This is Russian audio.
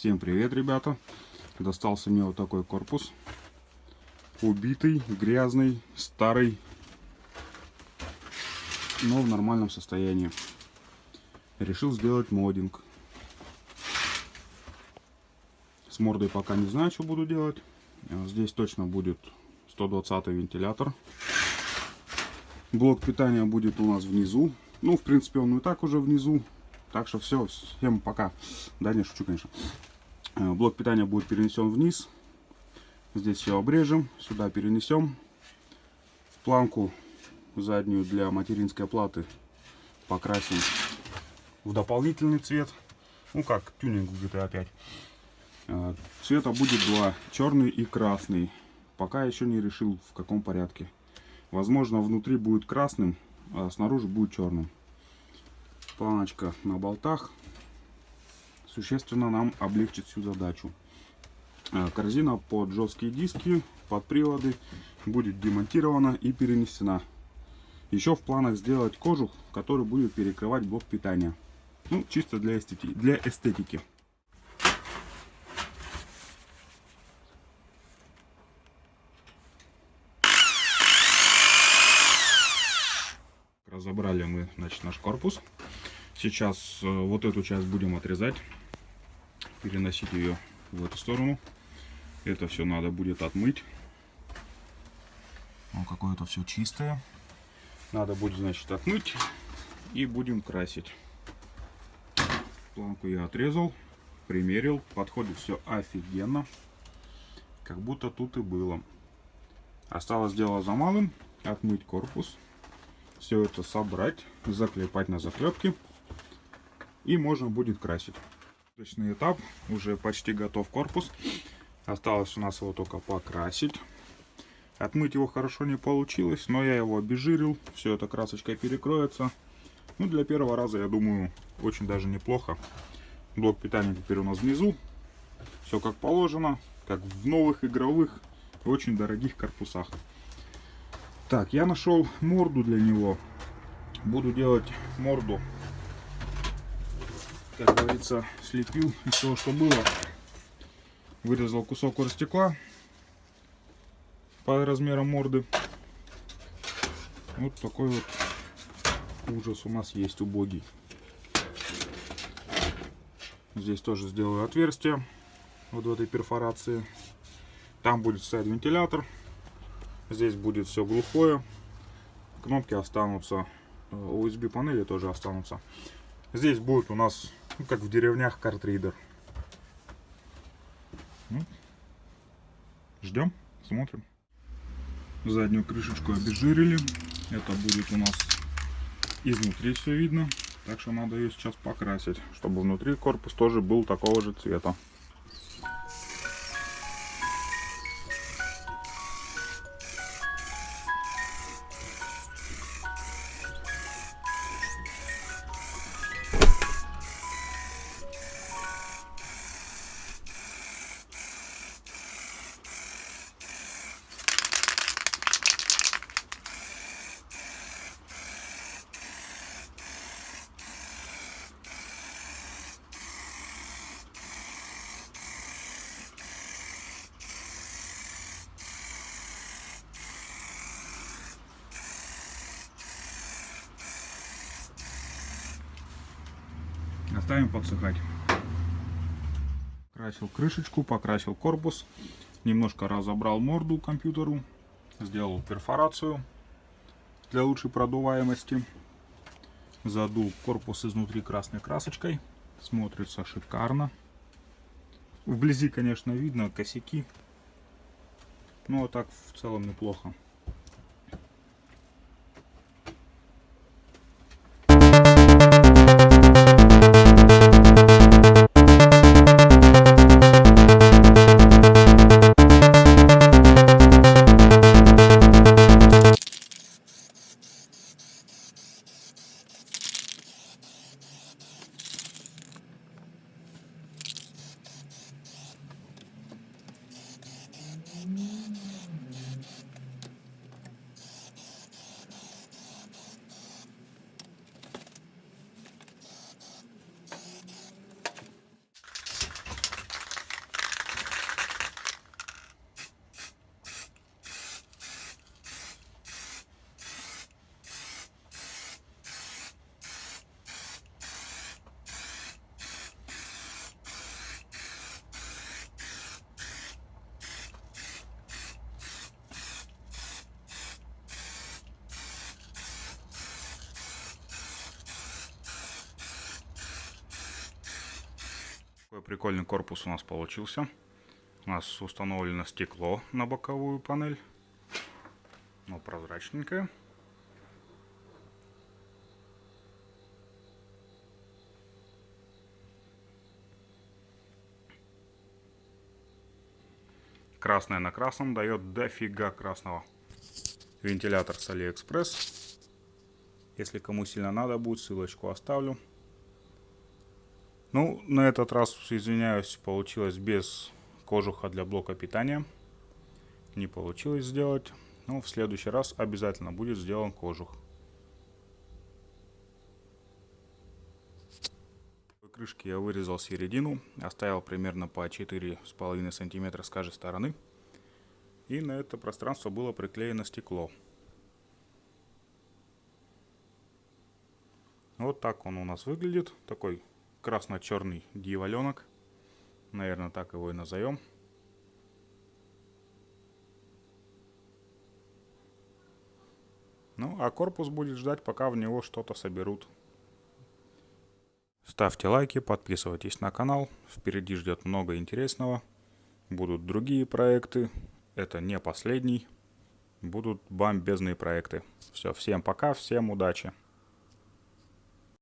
Всем привет, ребята! Достался мне вот такой корпус. Убитый, грязный, старый, но в нормальном состоянии. Решил сделать моддинг. С мордой пока не знаю, что буду делать. Здесь точно будет 120 вентилятор. Блок питания будет у нас внизу. Ну, в принципе, он и так уже внизу. Так что все, всем пока. Да, не шучу, конечно. Блок питания будет перенесен вниз. Здесь все обрежем, сюда перенесем. Планку заднюю для материнской платы покрасим в дополнительный цвет. Ну, как тюнинг в GTA 5. Цвета будет два: черный и красный. Пока еще не решил, в каком порядке. Возможно, внутри будет красным, а снаружи будет черным. Планочка на болтах существенно нам облегчит всю задачу. Корзина под жесткие диски, под приводы будет демонтирована и перенесена. Еще в планах сделать кожух, который будет перекрывать блок питания. Ну, чисто для эстетики. Разобрали мы, значит, наш корпус. Сейчас вот эту часть будем отрезать, переносить ее в эту сторону. Это все надо будет отмыть. Ну, какое-то все чистое. Надо будет, значит, отмыть и будем красить. Планку я отрезал, примерил. Подходит все офигенно. Как будто тут и было. Осталось дело за малым: отмыть корпус. Все это собрать, заклепать на заклепки. И можно будет красить. Точный этап. Уже почти готов корпус. Осталось у нас его только покрасить. Отмыть его хорошо не получилось, но я его обезжирил. Все это красочкой перекроется. Ну, для первого раза, я думаю, очень даже неплохо. Блок питания теперь у нас внизу. Все как положено, как в новых игровых, очень дорогих корпусах. Так, я нашел морду для него. Буду делать морду, как говорится, слепил из того, что было. Вырезал кусок оргстекла по размерам морды. Вот такой вот ужас у нас есть, убогий. Здесь тоже сделаю отверстие вот в этой перфорации. Там будет стоять вентилятор. Здесь будет все глухое. Кнопки останутся. USB панели тоже останутся. Здесь будет у нас, ну, как в деревнях, картридер. Ну, ждем, смотрим. Заднюю крышечку обезжирили. Это будет у нас изнутри все видно. Так что надо ее сейчас покрасить, чтобы внутри корпус тоже был такого же цвета. Оставим подсыхать. Красил крышечку, покрасил корпус, немножко разобрал морду компьютеру, сделал перфорацию для лучшей продуваемости, задул корпус изнутри красной красочкой. Смотрится шикарно. Вблизи, конечно, видно косяки, но так в целом неплохо. Прикольный корпус у нас получился. У нас установлено стекло на боковую панель. Но прозрачненькое. Красное на красном дает дофига красного. Вентилятор с AliExpress. Если кому сильно надо будет, ссылочку оставлю. Ну, на этот раз, извиняюсь, получилось без кожуха для блока питания. Не получилось сделать. Но в следующий раз обязательно будет сделан кожух. В крышке я вырезал середину, оставил примерно по 4,5 см с каждой стороны. И на это пространство было приклеено стекло. Вот так он у нас выглядит. Такой красно-черный дьяволенок. Наверное, так его и назовем. Ну, а корпус будет ждать, пока в него что-то соберут. Ставьте лайки, подписывайтесь на канал. Впереди ждет много интересного. Будут другие проекты. Это не последний. Будут бомбезные проекты. Все, всем пока, всем удачи.